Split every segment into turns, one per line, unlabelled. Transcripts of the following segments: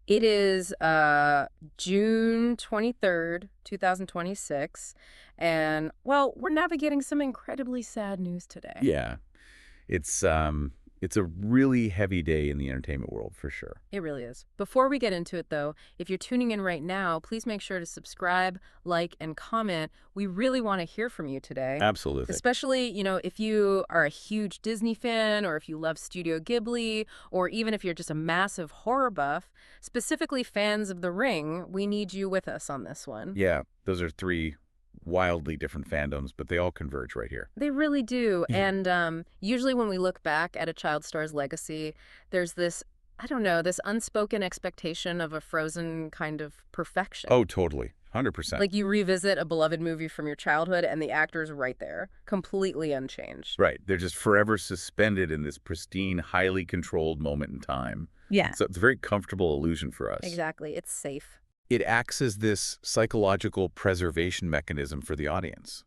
It is June 23rd, 2026, and, well, we're navigating some incredibly sad news today.
Yeah, it's it's a really heavy day in the entertainment world for sure.
It really is. Before we get into it, though, if you're tuning in right now, please make sure to subscribe, like, and comment. We really want to hear from you today.
Absolutely.
Especially, if you are a huge Disney fan, or if you love Studio Ghibli, or even if you're just a massive horror buff, specifically fans of The Ring, we need you with us on this one.
Yeah, those are three wildly different fandoms, but they all converge right here.
They really do. And usually when we look back at a child star's legacy, there's this, I don't know, this unspoken expectation of a Frozen kind of perfection.
Oh, totally. 100%.
Like you revisit a beloved movie from your childhood and the actor's right there, completely unchanged.
Right. They're just forever suspended in this pristine, highly controlled moment in time.
Yeah.
So it's a very comfortable illusion for us.
Exactly. It's safe.
It acts as this psychological preservation mechanism for the audience.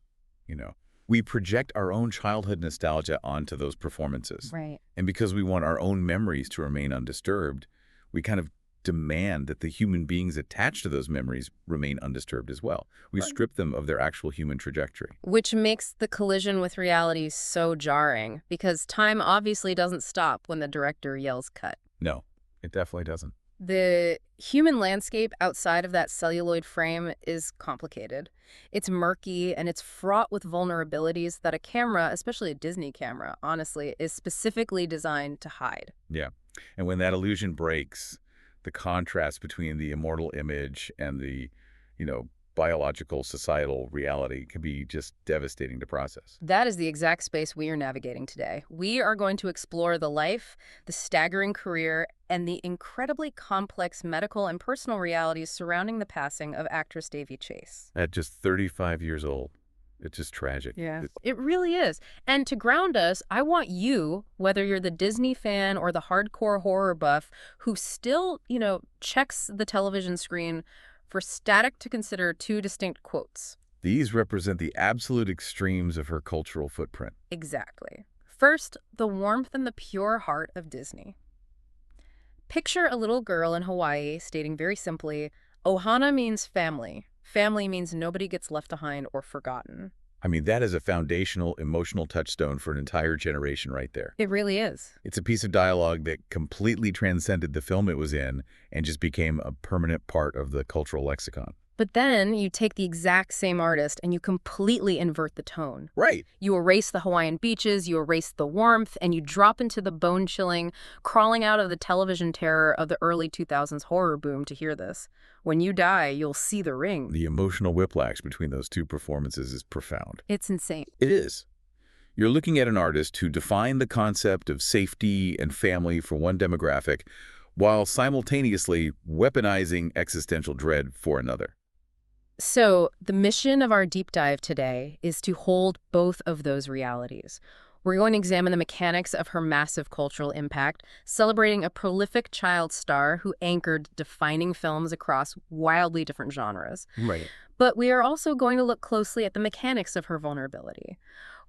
We project our own childhood nostalgia onto those performances.
Right.
And because we want our own memories to remain undisturbed, we kind of demand that the human beings attached to those memories remain undisturbed as well. We strip them of their actual human trajectory.
Which makes the collision with reality so jarring, because time obviously doesn't stop when the director yells cut.
No, it definitely doesn't.
The human landscape outside of that celluloid frame is complicated. It's murky and it's fraught with vulnerabilities that a camera, especially a Disney camera, honestly, is specifically designed to hide.
Yeah. And when that illusion breaks, the contrast between the immortal image and the, biological societal reality can be just devastating to process.
That is the exact space we are navigating today. We are going to explore the life, the staggering career, and the incredibly complex medical and personal realities surrounding the passing of actress Daveigh Chase.
At just 35 years old, it's just tragic.
Yeah, it really is. And to ground us, I want you, whether you're the Disney fan or the hardcore horror buff who still, checks the television screen for static, to consider two distinct quotes.
These represent the absolute extremes of her cultural footprint.
Exactly. First, the warmth and the pure heart of Disney. Picture a little girl in Hawaii stating very simply, Ohana means family. Family means nobody gets left behind or forgotten.
I mean, that is a foundational emotional touchstone for an entire generation right there.
It really is.
It's a piece of dialogue that completely transcended the film it was in and just became a permanent part of the cultural lexicon.
But then you take the exact same artist and you completely invert the tone.
Right.
You erase the Hawaiian beaches, you erase the warmth, and you drop into the bone-chilling, crawling out of the television terror of the early 2000s horror boom to hear this. When you die, you'll see the ring.
The emotional whiplash between those two performances is profound.
It's insane.
It is. You're looking at an artist who defined the concept of safety and family for one demographic while simultaneously weaponizing existential dread for another.
So, the mission of our deep dive today is to hold both of those realities. We're going to examine the mechanics of her massive cultural impact, celebrating a prolific child star who anchored defining films across wildly different genres.
Right.
But we are also going to look closely at the mechanics of her vulnerability.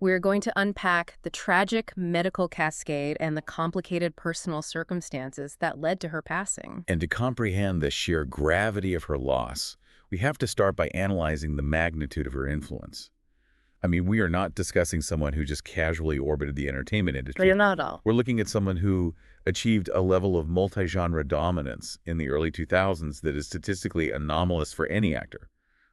We're going to unpack the tragic medical cascade and the complicated personal circumstances that led to her passing.
And to comprehend the sheer gravity of her loss, we have to start by analyzing the magnitude of her influence. I mean, we are not discussing someone who just casually orbited the entertainment industry.
You're not at all.
We're looking at someone who achieved a level of multi-genre dominance in the early 2000s that is statistically anomalous for any actor,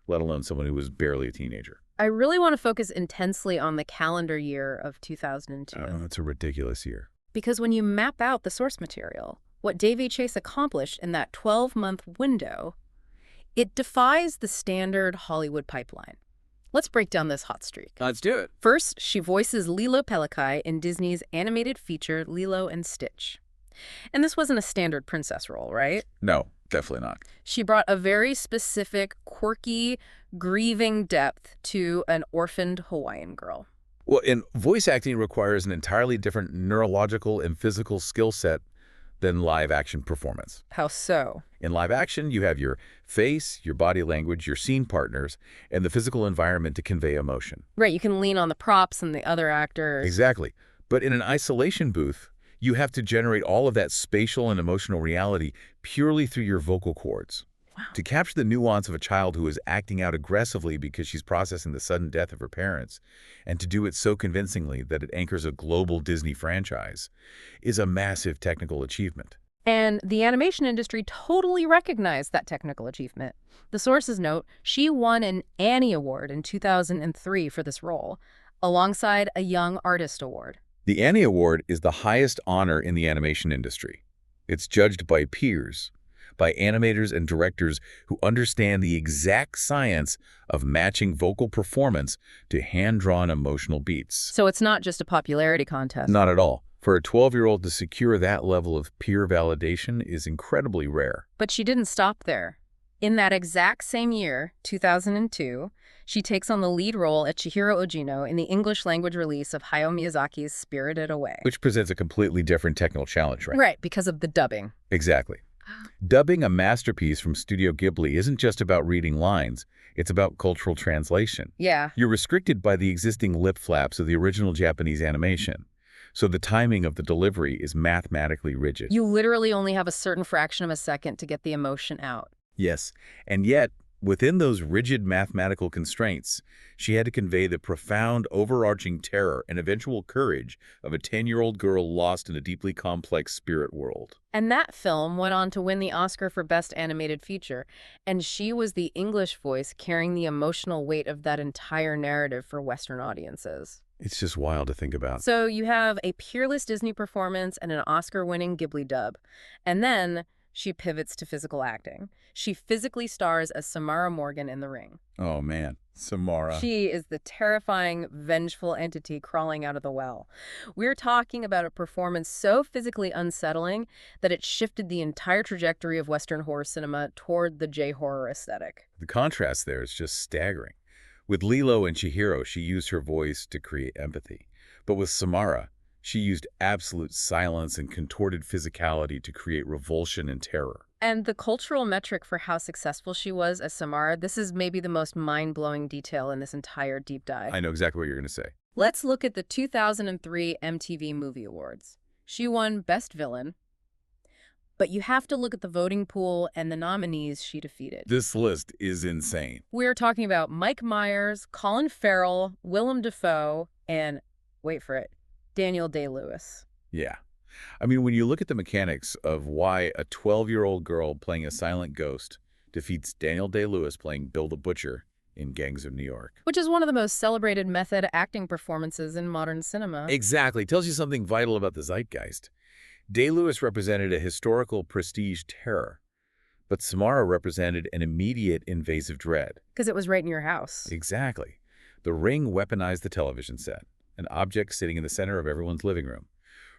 let alone someone who was barely a teenager.
I really want to focus intensely on the calendar year of 2002.
Oh, it's a ridiculous year.
Because when you map out the source material, what Daveigh Chase accomplished in that 12-month window, it defies the standard Hollywood pipeline. Let's break down this hot streak.
Let's do it.
First, she voices Lilo Pelikai in Disney's animated feature Lilo and Stitch. And this wasn't a standard princess role, right?
No, definitely not.
She brought a very specific, quirky, grieving depth to an orphaned Hawaiian girl.
Well, and voice acting requires an entirely different neurological and physical skill set than live-action performance.
How so?
In live action, you have your face, your body language, your scene partners, and the physical environment to convey emotion.
Right, you can lean on the props and the other actors.
Exactly. But in an isolation booth, You have to generate all of that spatial and emotional reality purely through your vocal cords.
Wow.
To capture the nuance of a child who is acting out aggressively because she's processing the sudden death of her parents, and to do it so convincingly that it anchors a global Disney franchise, is a massive technical achievement.
And the animation industry totally recognized that technical achievement. The sources note she won an Annie Award in 2003 for this role, alongside a Young Artist Award.
The Annie Award is the highest honor in the animation industry. It's judged by peers, by animators and directors who understand the exact science of matching vocal performance to hand-drawn emotional beats.
So it's not just a popularity contest.
Not at all. For a 12-year-old to secure that level of peer validation is incredibly rare.
But she didn't stop there. In that exact same year, 2002, she takes on the lead role at Chihiro Ojino in the English-language release of Hayao Miyazaki's Spirited Away.
Which presents a completely different technical challenge, right?
Right, because of the dubbing.
Exactly. Dubbing a masterpiece from Studio Ghibli isn't just about reading lines, it's about cultural translation.
Yeah.
You're restricted by the existing lip flaps of the original Japanese animation, so the timing of the delivery is mathematically rigid.
You literally only have a certain fraction of a second to get the emotion out.
Yes, and yet, within those rigid mathematical constraints, she had to convey the profound, overarching terror and eventual courage of a 10-year-old girl lost in a deeply complex spirit world.
And that film went on to win the Oscar for Best Animated Feature, and she was the English voice carrying the emotional weight of that entire narrative for Western audiences.
It's just wild to think about.
So you have a peerless Disney performance and an Oscar-winning Ghibli dub, and then she pivots to physical acting. She physically stars as Samara Morgan in The Ring.
Oh man, Samara.
She is the terrifying, vengeful entity crawling out of the well. We're talking about a performance so physically unsettling that it shifted the entire trajectory of Western horror cinema toward the J-horror aesthetic.
The contrast there is just staggering. With Lilo and Chihiro, she used her voice to create empathy. But with Samara, she used absolute silence and contorted physicality to create revulsion and terror.
And the cultural metric for how successful she was as Samara, this is maybe the most mind-blowing detail in this entire deep dive.
I know exactly what you're going to say.
Let's look at the 2003 MTV Movie Awards. She won Best Villain, but you have to look at the voting pool and the nominees she defeated.
This list is insane.
We're talking about Mike Myers, Colin Farrell, Willem Dafoe, and, wait for it, Daniel Day-Lewis.
Yeah. I mean, when you look at the mechanics of why a 12-year-old girl playing a silent ghost defeats Daniel Day-Lewis playing Bill the Butcher in Gangs of New York.
Which is one of the most celebrated method acting performances in modern cinema.
Exactly. Tells you something vital about the zeitgeist. Day-Lewis represented a historical prestige terror, but Samara represented an immediate invasive dread.
Because it was right in your house.
Exactly. The Ring weaponized the television set, an object sitting in the center of everyone's living room.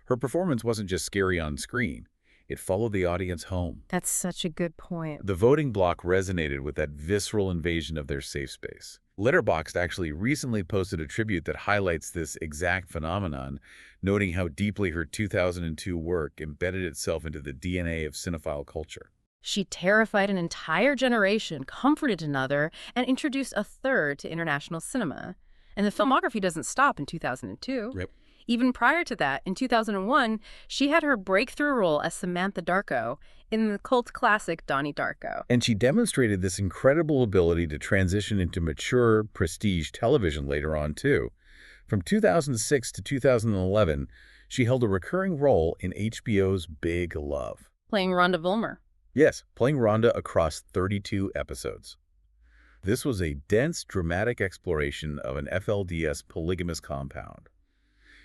Her performance wasn't just scary on screen. It followed the audience home.
That's such a good point.
The voting bloc resonated with that visceral invasion of their safe space. Letterboxd actually recently posted a tribute that highlights this exact phenomenon, noting how deeply her 2002 work embedded itself into the DNA of cinephile culture.
She terrified an entire generation, comforted another, and introduced a third to international cinema. And the filmography doesn't stop in 2002.
Yep.
Even prior to that, in 2001, she had her breakthrough role as Samantha Darko in the cult classic Donnie Darko.
And she demonstrated this incredible ability to transition into mature, prestige television later on, too. From 2006 to 2011, she held a recurring role in HBO's Big Love.
Playing Rhonda Vilmer.
Yes, playing Rhonda across 32 episodes. This was a dense, dramatic exploration of an FLDS polygamous compound.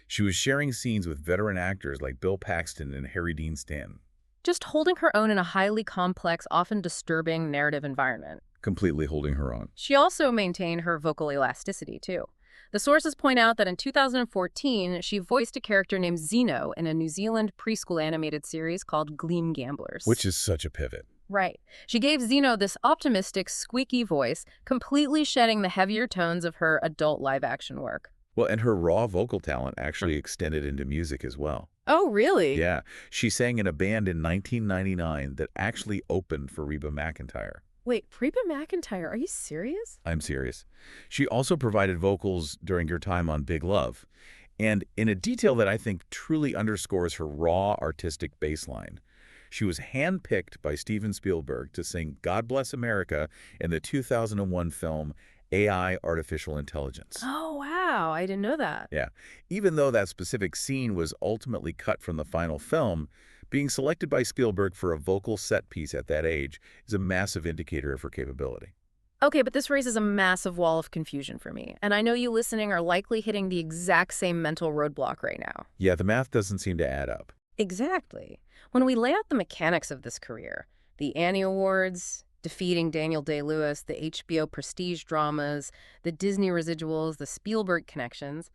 She was sharing scenes with veteran actors like Bill Paxton and Harry Dean Stanton.
Just holding her own in a highly complex, often disturbing narrative environment.
Completely holding her own.
She also maintained her vocal elasticity, too. The sources point out that in 2014, she voiced a character named Zeno in a New Zealand preschool animated series called Gleam Gamblers.
Which is such a pivot.
Right. She gave Zeno this optimistic, squeaky voice, completely shedding the heavier tones of her adult live-action work.
Well, and her raw vocal talent actually extended into music as well.
Oh, really?
Yeah. She sang in a band in 1999 that actually opened for Reba McEntire.
Wait, Reba McEntire, are you serious?
I'm serious. She also provided vocals during her time on Big Love. And in a detail that I think truly underscores her raw artistic baseline, she was handpicked by Steven Spielberg to sing God Bless America in the 2001 film AI Artificial Intelligence.
Oh, wow. I didn't know that.
Yeah. Even though that specific scene was ultimately cut from the final film, being selected by Spielberg for a vocal set piece at that age is a massive indicator of her capability.
Okay, but this raises a massive wall of confusion for me. And I know you listening are likely hitting the exact same mental roadblock right now.
Yeah, the math doesn't seem to add up.
Exactly. When we lay out the mechanics of this career, the Annie Awards, defeating Daniel Day-Lewis, the HBO prestige dramas, the Disney residuals, the Spielberg connections,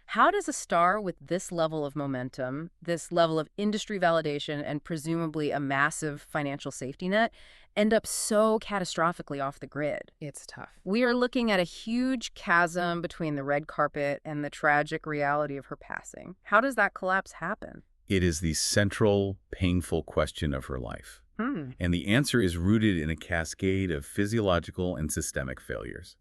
how does a star with this level of momentum, this level of industry validation, and presumably a massive financial safety net end up so catastrophically off the grid?
It's tough.
We are looking at a huge chasm between the red carpet and the tragic reality of her passing. How does that collapse happen?
It is the central, painful question of her life. And the answer is rooted in a cascade of physiological and systemic failures.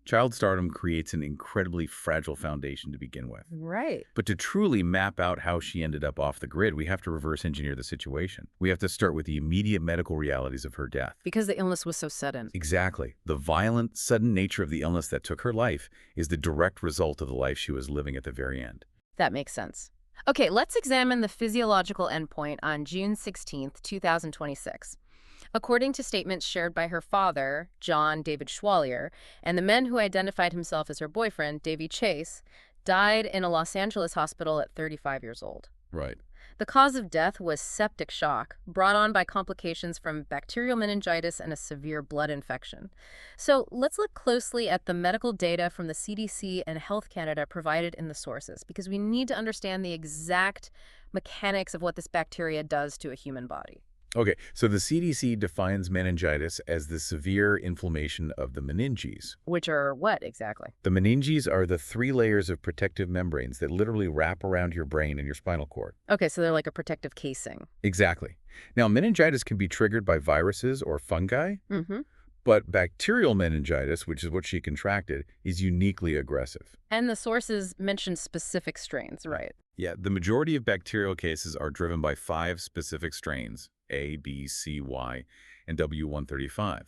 Child stardom creates an incredibly fragile foundation to begin with.
Right.
But to truly map out how she ended up off the grid, we have to reverse engineer the situation. We have to start with the immediate medical realities of her death.
Because the illness was so sudden.
Exactly. The violent, sudden nature of the illness that took her life is the direct result of the life she was living at the very end.
That makes sense. Okay, let's examine the physiological endpoint on June 16th, 2026. According to statements shared by her father, John David Schwalier, and the man who identified himself as her boyfriend, Daveigh Chase, died in a Los Angeles hospital at 35 years old.
Right.
The cause of death was septic shock, brought on by complications from bacterial meningitis and a severe blood infection. So let's look closely at the medical data from the CDC and Health Canada provided in the sources, because we need to understand the exact mechanics of what this bacteria does to a human body.
Okay, so the CDC defines meningitis as the severe inflammation of the meninges.
Which are what exactly?
The meninges are the 3 layers of protective membranes that literally wrap around your brain and your spinal cord.
Okay, so they're like a protective casing.
Exactly. Now, meningitis can be triggered by viruses or fungi,
Mm-hmm.
but bacterial meningitis, which is what she contracted, is uniquely aggressive.
And the sources mention specific strains, right?
Yeah, the majority of bacterial cases are driven by 5 specific strains, A, B, C, Y, and W135.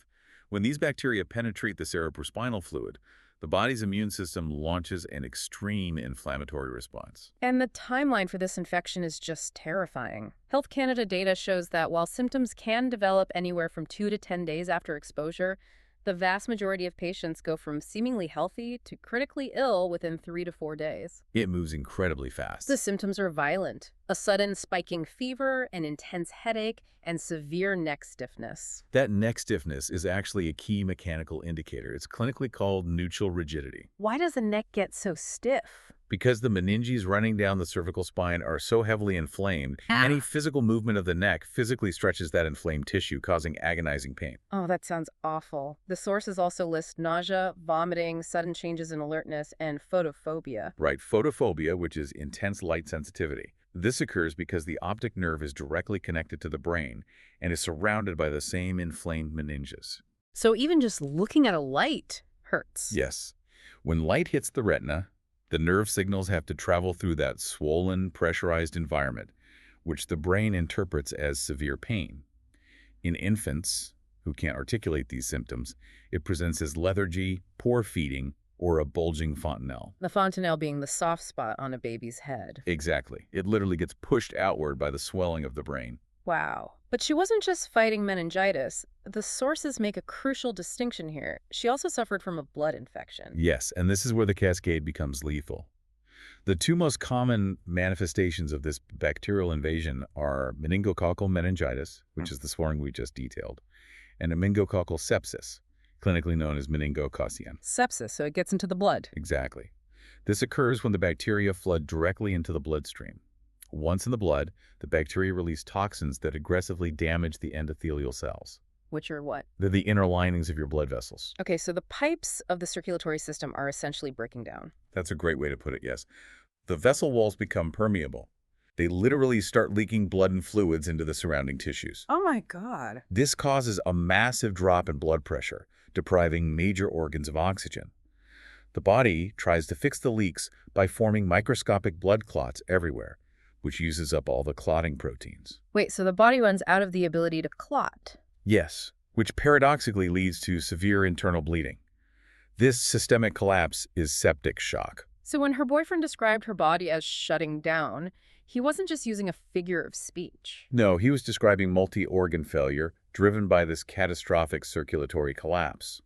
When these bacteria penetrate the cerebrospinal fluid, the body's immune system launches an extreme inflammatory response.
And the timeline for this infection is just terrifying. Health Canada data shows that while symptoms can develop anywhere from 2 to 10 days after exposure, the vast majority of patients go from seemingly healthy to critically ill within 3 to 4 days.
It moves incredibly fast.
The symptoms are violent: a sudden spiking fever, an intense headache, and severe neck stiffness.
That neck stiffness is actually a key mechanical indicator. It's clinically called neutral rigidity.
Why does the neck get so stiff?
Because the meninges running down the cervical spine are so heavily inflamed, any physical movement of the neck physically stretches that inflamed tissue, causing agonizing pain.
Oh, that sounds awful. The sources also list nausea, vomiting, sudden changes in alertness, and photophobia.
Right, photophobia, which is intense light sensitivity. This occurs because the optic nerve is directly connected to the brain and is surrounded by the same inflamed meninges.
So even just looking at a light hurts.
Yes. When light hits the retina, the nerve signals have to travel through that swollen, pressurized environment, which the brain interprets as severe pain. In infants who can't articulate these symptoms, it presents as lethargy, poor feeding, or a bulging fontanelle.
The fontanelle being the soft spot on a baby's head.
Exactly. It literally gets pushed outward by the swelling of the brain.
Wow. But she wasn't just fighting meningitis. The sources make a crucial distinction here. She also suffered from a blood infection.
Yes, and this is where the cascade becomes lethal. The 2 most common manifestations of this bacterial invasion are meningococcal meningitis, which is the swelling we just detailed, and a meningococcal sepsis, clinically known as meningococcium.
Sepsis, so it gets into the blood.
Exactly. This occurs when the bacteria flood directly into the bloodstream. Once in the blood, the bacteria release toxins that aggressively damage the endothelial cells.
Which are what?
They're the inner linings of your blood vessels.
Okay, so the pipes of the circulatory system are essentially breaking down.
That's a great way to put it, yes. The vessel walls become permeable. They literally start leaking blood and fluids into the surrounding tissues.
Oh my God.
This causes a massive drop in blood pressure, depriving major organs of oxygen. The body tries to fix the leaks by forming microscopic blood clots everywhere, which uses up all the clotting proteins.
Wait, so the body runs out of the ability to clot?
Yes, which paradoxically leads to severe internal bleeding. This systemic collapse is septic shock.
So when her boyfriend described her body as shutting down, he wasn't just using a figure of speech.
No, he was describing multi-organ failure driven by this catastrophic circulatory collapse.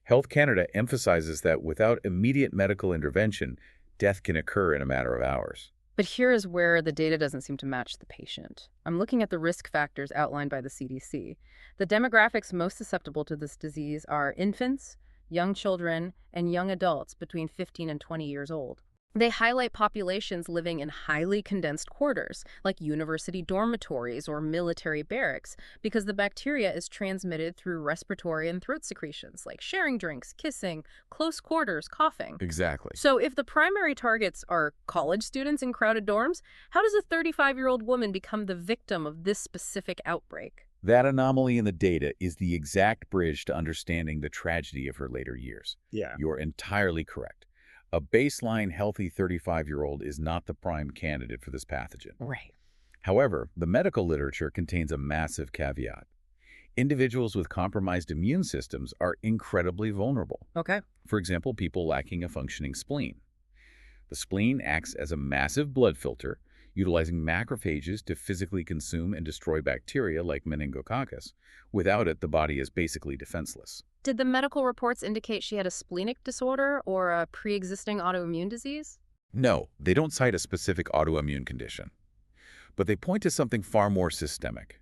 Health Canada emphasizes that without immediate medical intervention, death can occur in a matter of hours.
But here is where the data doesn't seem to match the patient. I'm looking at the risk factors outlined by the CDC. The demographics most susceptible to this disease are infants, young children, and young adults between 15 and 20 years old. They highlight populations living in highly condensed quarters, like university dormitories or military barracks, because the bacteria is transmitted through respiratory and throat secretions, like sharing drinks, kissing, close quarters, coughing.
Exactly.
So if the primary targets are college students in crowded dorms, how does a 35-year-old woman become the victim of this specific outbreak?
That anomaly in the data is the exact bridge to understanding the tragedy of her later years.
Yeah.
You're entirely correct. A baseline healthy 35-year-old is not the prime candidate for this pathogen.
Right.
However, the medical literature contains a massive caveat. Individuals with compromised immune systems are incredibly vulnerable.
Okay.
For example, people lacking a functioning spleen. The spleen acts as a massive blood filter, utilizing macrophages to physically consume and destroy bacteria like meningococcus. Without it, the body is basically defenseless.
Did the medical reports indicate she had a splenic disorder or a pre-existing autoimmune disease?
No, they don't cite a specific autoimmune condition. But they point to something far more systemic.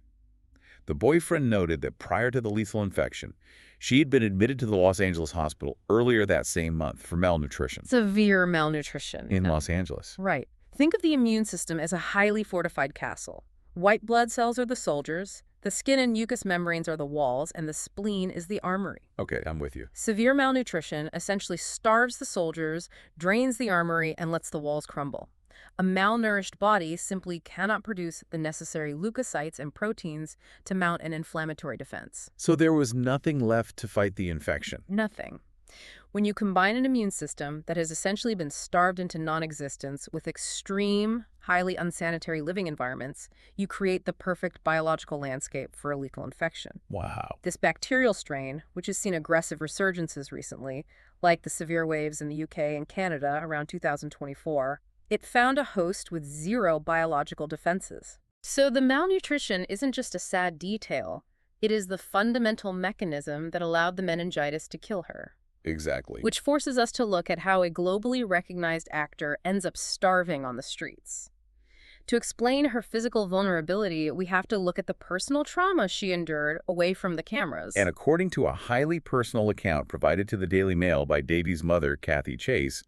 The boyfriend noted that prior to the lethal infection, she had been admitted to the Los Angeles hospital earlier that same month for malnutrition.
Severe malnutrition.
In Los Angeles.
Right. Think of the immune system as a highly fortified castle. White blood cells are the soldiers, the skin and mucous membranes are the walls, and the spleen is the armory.
Okay, I'm with you.
Severe malnutrition essentially starves the soldiers, drains the armory, and lets the walls crumble. A malnourished body simply cannot produce the necessary leukocytes and proteins to mount an inflammatory defense.
So there was nothing left to fight the infection.
Nothing. When you combine an immune system that has essentially been starved into non-existence with extreme, highly unsanitary living environments, you create the perfect biological landscape for a lethal infection.
Wow.
This bacterial strain, which has seen aggressive resurgences recently, like the severe waves in the UK and Canada around 2024, it found a host with zero biological defenses. So the malnutrition isn't just a sad detail. It is the fundamental mechanism that allowed the meningitis to kill her.
Exactly.
Which forces us to look at how a globally recognized actor ends up starving on the streets. To explain her physical vulnerability, we have to look at the personal trauma she endured away from the cameras.
And according to a highly personal account provided to the Daily Mail by Daveigh's mother, Kathy Chase,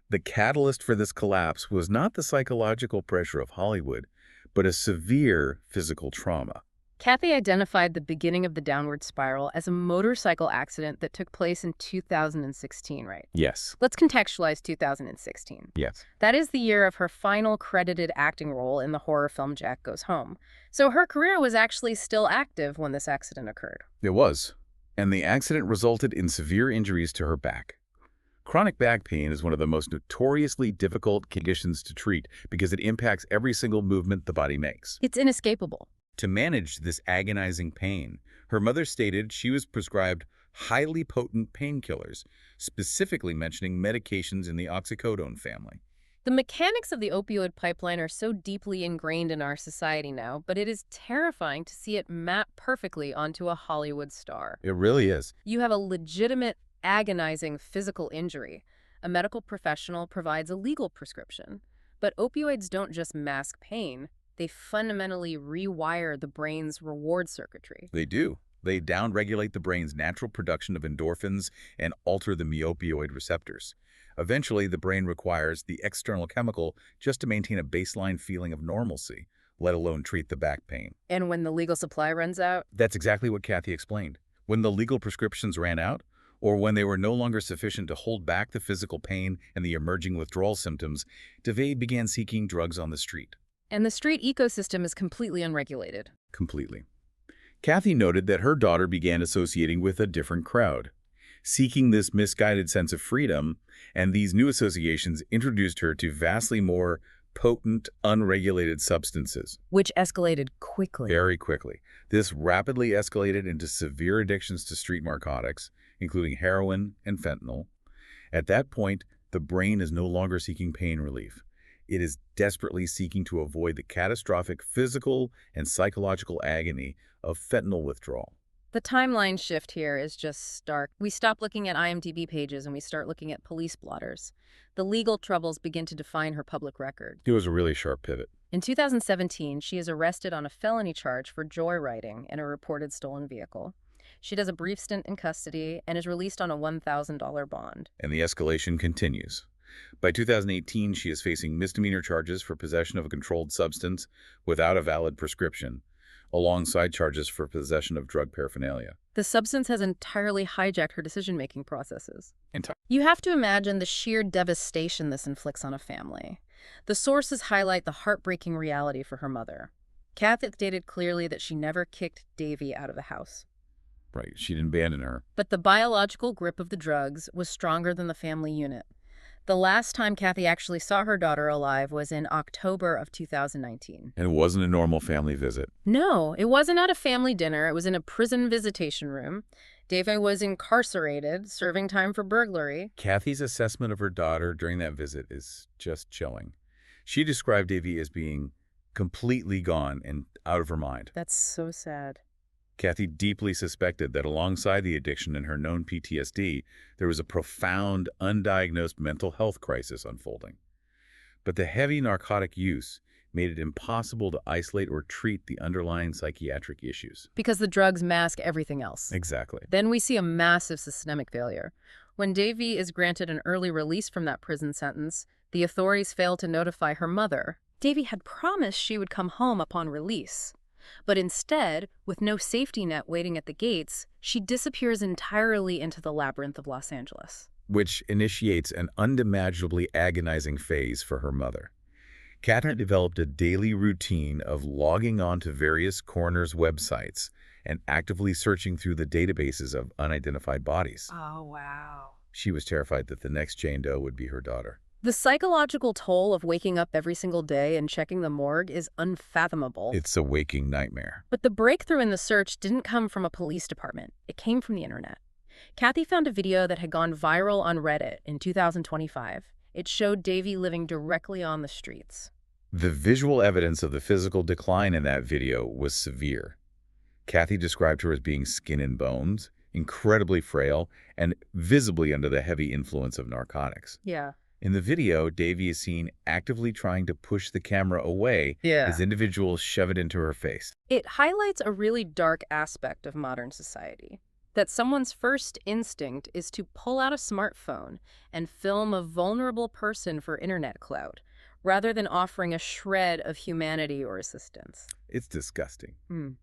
the catalyst for this collapse was not the psychological pressure of Hollywood, but a severe physical trauma.
Kathy identified the beginning of the downward spiral as a motorcycle accident that took place in 2016, right?
Yes.
Let's contextualize 2016.
Yes.
That is the year of her final credited acting role in the horror film Jack Goes Home. So her career was actually still active when this accident occurred.
It was. And the accident resulted in severe injuries to her back. Chronic back pain is one of the most notoriously difficult conditions to treat because it impacts every single movement the body makes.
It's inescapable.
To manage this agonizing pain, her mother stated she was prescribed highly potent painkillers, specifically mentioning medications in the oxycodone family.
The mechanics of the opioid pipeline are so deeply ingrained in our society now, but it is terrifying to see it map perfectly onto a Hollywood star.
It really is.
You have a legitimate, agonizing physical injury. A medical professional provides a legal prescription. But opioids don't just mask pain. They fundamentally rewire the brain's reward circuitry.
They do. They downregulate the brain's natural production of endorphins and alter the mu-opioid receptors. Eventually, the brain requires the external chemical just to maintain a baseline feeling of normalcy, let alone treat the back pain.
And when the legal supply runs out?
That's exactly what Kathy explained. When the legal prescriptions ran out, or when they were no longer sufficient to hold back the physical pain and the emerging withdrawal symptoms, Daveigh began seeking drugs on the street.
And the street ecosystem is completely unregulated.
Completely. Kathy noted that her daughter began associating with a different crowd. seeking this misguided sense of freedom, and these new associations introduced her to vastly more potent, unregulated substances.
Which escalated quickly.
Very quickly. This rapidly escalated into severe addictions to street narcotics, including heroin and fentanyl. At that point, the brain is no longer seeking pain relief. It is desperately seeking to avoid the catastrophic physical and psychological agony of fentanyl withdrawal.
The timeline shift here is just stark. We stop looking at IMDb pages and we start looking at police blotters. The legal troubles begin to define her public record.
It was a really sharp pivot.
In 2017, she is arrested on a felony charge for joyriding in a reported stolen vehicle. She does a brief stint in custody and is released on a $1,000 bond.
And the escalation continues. By 2018, she is facing misdemeanor charges for possession of a controlled substance without a valid prescription, alongside charges for possession of drug paraphernalia.
The substance has entirely hijacked her decision-making processes. You have to imagine the sheer devastation this inflicts on a family. The sources highlight the heartbreaking reality for her mother. Kathy stated clearly that she never kicked Daveigh out of the house.
Right, she didn't abandon her.
But the biological grip of the drugs was stronger than the family unit. The last time Kathy actually saw her daughter alive was in October of 2019.
And it wasn't a normal family visit.
No, it wasn't at a family dinner. It was in a prison visitation room. Daveigh was incarcerated, serving time for burglary.
Kathy's assessment of her daughter during that visit is just chilling. She described Daveigh as being completely gone and out of her mind.
That's so sad.
Kathy deeply suspected that alongside the addiction and her known PTSD, there was a profound, undiagnosed mental health crisis unfolding. But the heavy narcotic use made it impossible to isolate or treat the underlying psychiatric issues.
Because the drugs mask everything else.
Exactly.
Then we see a massive systemic failure. When Daveigh is granted an early release from that prison sentence, the authorities fail to notify her mother. Daveigh had promised she would come home upon release. But instead, with no safety net waiting at the gates, she disappears entirely into the labyrinth of Los Angeles.
Which initiates an unimaginably agonizing phase for her mother. Kathy developed a daily routine of logging on to various coroners' websites and actively searching through the databases of unidentified bodies.
Oh, wow.
She was terrified that the next Jane Doe would be her daughter.
The psychological toll of waking up every single day and checking the morgue is unfathomable.
It's a waking nightmare.
But the breakthrough in the search didn't come from a police department. It came from the internet. Kathy found a video that had gone viral on Reddit in 2025. It showed Daveigh living directly on the streets.
The visual evidence of the physical decline in that video was severe. Kathy described her as being skin and bones, incredibly frail, and visibly under the heavy influence of narcotics.
Yeah.
In the video, Daveigh is seen actively trying to push the camera away as individuals shove it into her face.
It highlights a really dark aspect of modern society. That someone's first instinct is to pull out a smartphone and film a vulnerable person for internet clout, rather than offering a shred of humanity or assistance.
It's disgusting.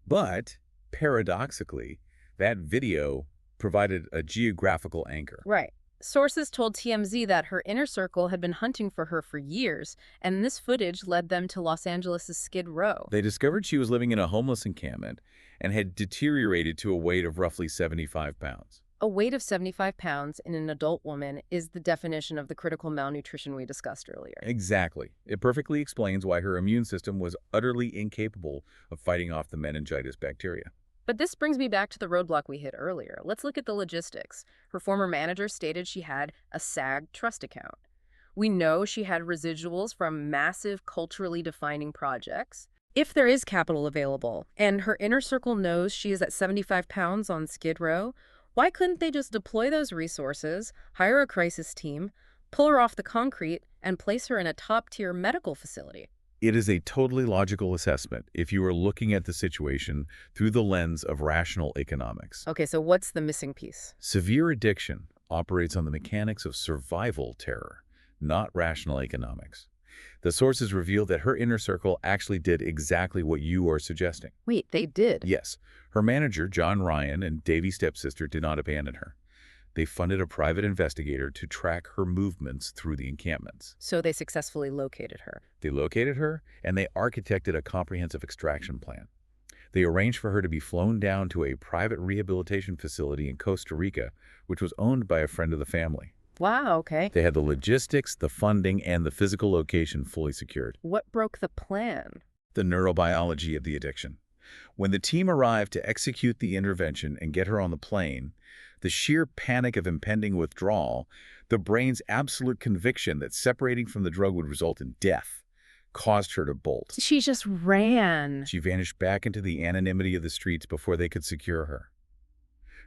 But, paradoxically, that video provided a geographical anchor.
Right. Sources told TMZ that her inner circle had been hunting for her for years, and this footage led them to Los Angeles' Skid Row.
They discovered she was living in a homeless encampment and had deteriorated to a weight of roughly 75 pounds.
A weight of 75 pounds in an adult woman is the definition of the critical malnutrition we discussed earlier.
Exactly. It perfectly explains why her immune system was utterly incapable of fighting off the meningitis bacteria.
But this brings me back to the roadblock we hit earlier. Let's look at the logistics. Her former manager stated she had a SAG trust account. We know she had residuals from massive culturally defining projects. If there is capital available, and her inner circle knows she is at 75 pounds on Skid Row, why couldn't they just deploy those resources, hire a crisis team, pull her off the concrete, and place her in a top-tier medical facility?
It is a totally logical assessment if you are looking at the situation through the lens of rational economics.
Okay, so what's the missing piece?
Severe addiction operates on the mechanics of survival terror, not rational economics. The sources reveal that her inner circle actually did exactly what you are suggesting.
Wait, they did?
Yes. Her manager, John Ryan, and Daveigh's stepsister did not abandon her. They funded a private investigator to track her movements through the encampments.
So they successfully located her.
They located her, and they architected a comprehensive extraction plan. They arranged for her to be flown down to a private rehabilitation facility in Costa Rica, which was owned by a friend of the family.
Wow, okay.
They had the logistics, the funding, and the physical location fully secured.
What broke the plan?
The neurobiology of the addiction. When the team arrived to execute the intervention and get her on the plane, the sheer panic of impending withdrawal, the brain's absolute conviction that separating from the drug would result in death, caused her to bolt.
She just ran.
She vanished back into the anonymity of the streets before they could secure her.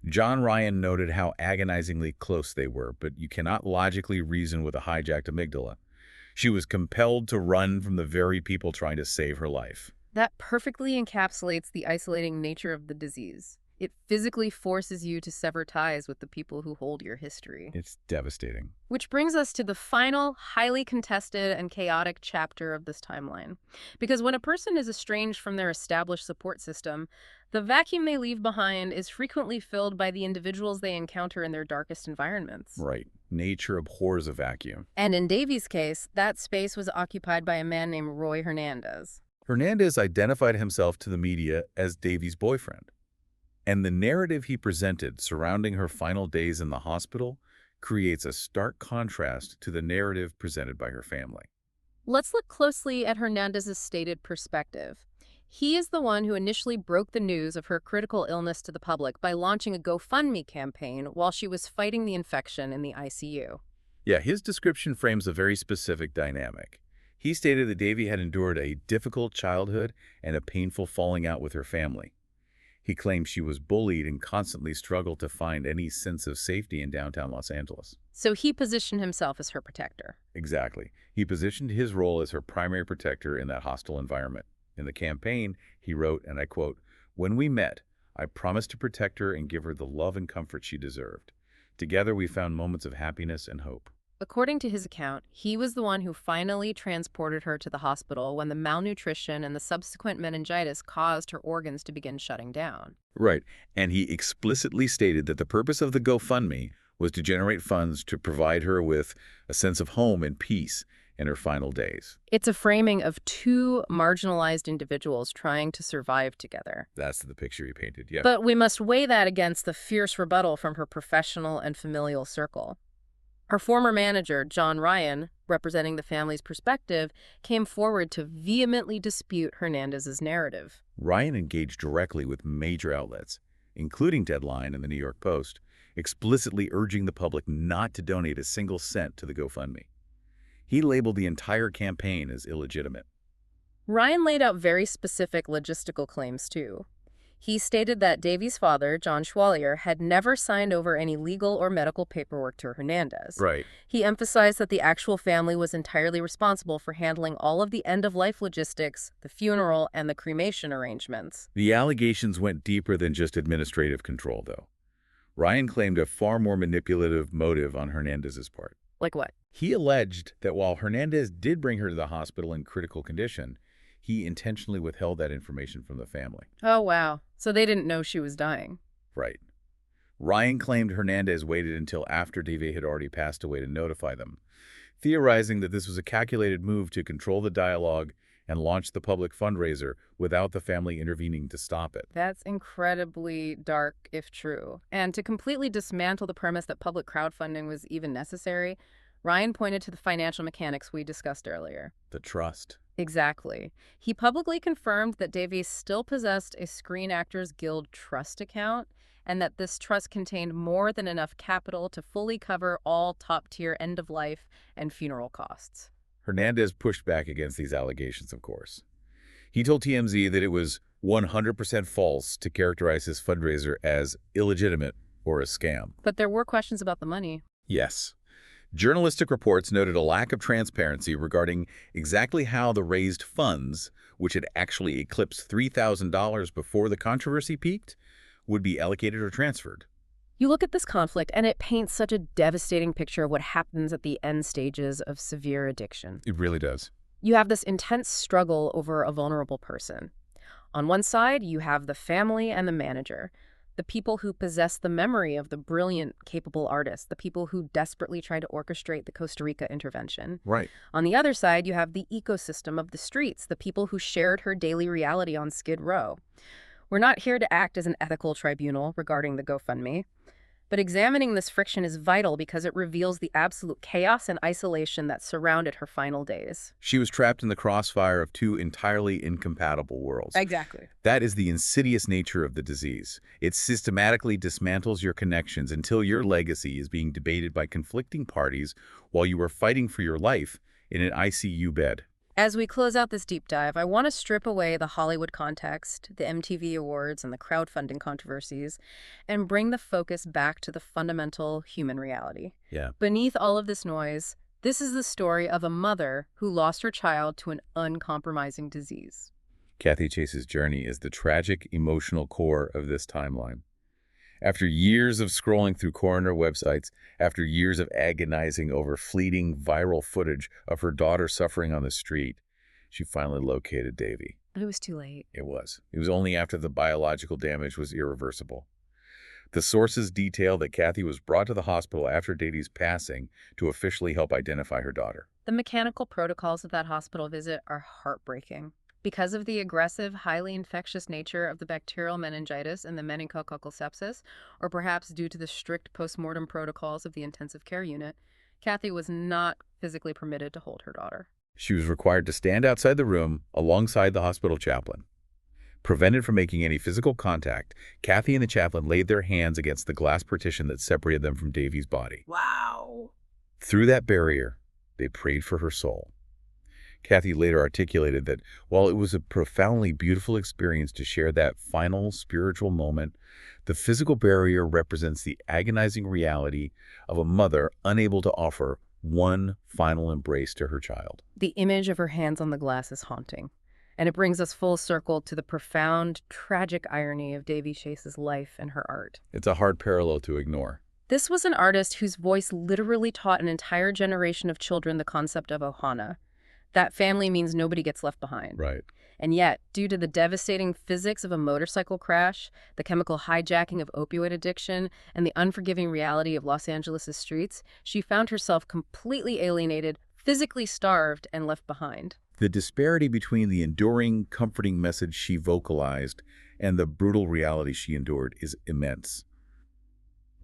John Ryan noted how agonizingly close they were, but you cannot logically reason with a hijacked amygdala. She was compelled to run from the very people trying to save her life.
That perfectly encapsulates the isolating nature of the disease. It physically forces you to sever ties with the people who hold your history.
It's devastating.
Which brings us to the final, highly contested and chaotic chapter of this timeline. Because when a person is estranged from their established support system, the vacuum they leave behind is frequently filled by the individuals they encounter in their darkest environments.
Right. Nature abhors a vacuum.
And in Daveig's case, that space was occupied by a man named Roy Hernandez.
Hernandez identified himself to the media as Daveig's boyfriend. And the narrative he presented surrounding her final days in the hospital creates a stark contrast to the narrative presented by her family.
Let's look closely at Hernandez's stated perspective. He is the one who initially broke the news of her critical illness to the public by launching a GoFundMe campaign while she was fighting the infection in the ICU.
Yeah, his description frames a very specific dynamic. He stated that Daveigh had endured a difficult childhood and a painful falling out with her family. He claimed she was bullied and constantly struggled to find any sense of safety in downtown Los Angeles.
So he positioned himself as her protector.
Exactly. He positioned his role as her primary protector in that hostile environment. In the campaign, he wrote, and I quote, "When we met, I promised to protect her and give her the love and comfort she deserved. Together, we found moments of happiness and hope."
According to his account, he was the one who finally transported her to the hospital when the malnutrition and the subsequent meningitis caused her organs to begin shutting down.
Right. And he explicitly stated that the purpose of the GoFundMe was to generate funds to provide her with a sense of home and peace in her final days.
It's a framing of two marginalized individuals trying to survive together.
That's the picture he painted, yeah.
But we must weigh that against the fierce rebuttal from her professional and familial circle. Her former manager, John Ryan, representing the family's perspective, came forward to vehemently dispute Hernandez's narrative.
Ryan engaged directly with major outlets, including Deadline and the New York Post, explicitly urging the public not to donate a single cent to the GoFundMe. He labeled the entire campaign as illegitimate.
Ryan laid out very specific logistical claims, too. He stated that Daveigh's father, John Schwalier, had never signed over any legal or medical paperwork to Hernandez.
Right.
He emphasized that the actual family was entirely responsible for handling all of the end-of-life logistics, the funeral, and the cremation arrangements.
The allegations went deeper than just administrative control, though. Ryan claimed a far more manipulative motive on Hernandez's part.
Like what?
He alleged that while Hernandez did bring her to the hospital in critical condition, he intentionally withheld that information from the family.
Oh, wow. So they didn't know she was dying.
Right. Ryan claimed Hernandez waited until after Daveigh had already passed away to notify them, theorizing that this was a calculated move to control the dialogue and launch the public fundraiser without the family intervening to stop it.
That's incredibly dark, if true. And to completely dismantle the premise that public crowdfunding was even necessary, Ryan pointed to the financial mechanics we discussed earlier.
The trust.
Exactly. He publicly confirmed that Daveigh still possessed a Screen Actors Guild trust account and that this trust contained more than enough capital to fully cover all top-tier end-of-life and funeral costs.
Hernandez pushed back against these allegations, of course. He told TMZ that it was 100% false to characterize his fundraiser as illegitimate or a scam.
But there were questions about the money.
Yes. Journalistic reports noted a lack of transparency regarding exactly how the raised funds, which had actually eclipsed $3,000 before the controversy peaked, would be allocated or transferred.
You look at this conflict, and it paints such a devastating picture of what happens at the end stages of severe addiction.
It really does.
You have this intense struggle over a vulnerable person. On one side, you have the family and the manager, the people who possess the memory of the brilliant, capable artist, the people who desperately try to orchestrate the Costa Rica intervention.
Right.
On the other side, you have the ecosystem of the streets, the people who shared her daily reality on Skid Row. We're not here to act as an ethical tribunal regarding the GoFundMe, but examining this friction is vital because it reveals the absolute chaos and isolation that surrounded her final days.
She was trapped in the crossfire of two entirely incompatible worlds.
Exactly.
That is the insidious nature of the disease. It systematically dismantles your connections until your legacy is being debated by conflicting parties while you are fighting for your life in an ICU bed.
As we close out this deep dive, I want to strip away the Hollywood context, the MTV awards, and the crowdfunding controversies, and bring the focus back to the fundamental human reality.
Yeah.
Beneath all of this noise, this is the story of a mother who lost her child to an uncompromising disease.
Kathy Chase's journey is the tragic, emotional core of this timeline. After years of scrolling through coroner websites, after years of agonizing over fleeting viral footage of her daughter suffering on the street, she finally located Daveigh.
But it was too late.
It was. It was only after the biological damage was irreversible. The sources detail that Kathy was brought to the hospital after Daveigh's passing to officially help identify her daughter.
The mechanical protocols of that hospital visit are heartbreaking. Because of the aggressive, highly infectious nature of the bacterial meningitis and the meningococcal sepsis, or perhaps due to the strict postmortem protocols of the intensive care unit, Kathy was not physically permitted to hold her daughter.
She was required to stand outside the room alongside the hospital chaplain. Prevented from making any physical contact, Kathy and the chaplain laid their hands against the glass partition that separated them from Daveigh's body.
Wow.
Through that barrier, they prayed for her soul. Kathy later articulated that while it was a profoundly beautiful experience to share that final spiritual moment, the physical barrier represents the agonizing reality of a mother unable to offer one final embrace to her child.
The image of her hands on the glass is haunting, and it brings us full circle to the profound, tragic irony of Daveigh Chase's life and her art.
It's a hard parallel to ignore.
This was an artist whose voice literally taught an entire generation of children the concept of ohana. That family means nobody gets left behind.
Right.
And yet, due to the devastating physics of a motorcycle crash, the chemical hijacking of opioid addiction, and the unforgiving reality of Los Angeles' streets, she found herself completely alienated, physically starved, and left behind.
The disparity between the enduring, comforting message she vocalized and the brutal reality she endured is immense.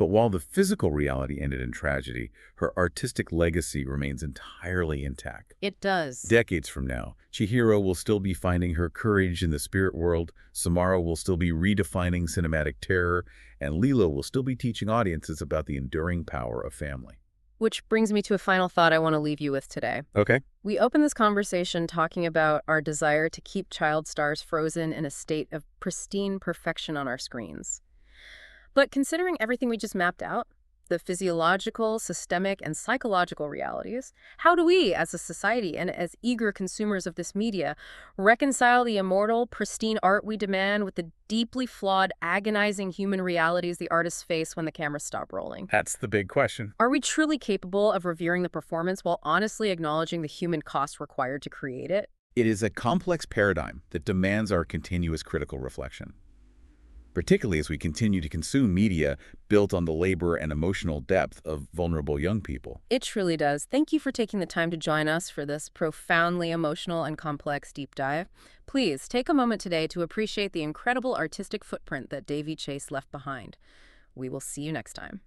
But while the physical reality ended in tragedy, her artistic legacy remains entirely intact.
It does.
Decades from now, Chihiro will still be finding her courage in the spirit world, Samara will still be redefining cinematic terror, and Lilo will still be teaching audiences about the enduring power of family.
Which brings me to a final thought I want to leave you with today.
Okay.
We opened this conversation talking about our desire to keep child stars frozen in a state of pristine perfection on our screens. But considering everything we just mapped out, the physiological, systemic, and psychological realities, how do we, as a society and as eager consumers of this media, reconcile the immortal, pristine art we demand with the deeply flawed, agonizing human realities the artists face when the cameras stop rolling?
That's the big question.
Are we truly capable of revering the performance while honestly acknowledging the human cost required to create it?
It is a complex paradigm that demands our continuous critical reflection, particularly as we continue to consume media built on the labor and emotional depth of vulnerable young people.
It truly does. Thank you for taking the time to join us for this profoundly emotional and complex deep dive. Please take a moment today to appreciate the incredible artistic footprint that Daveigh Chase left behind. We will see you next time.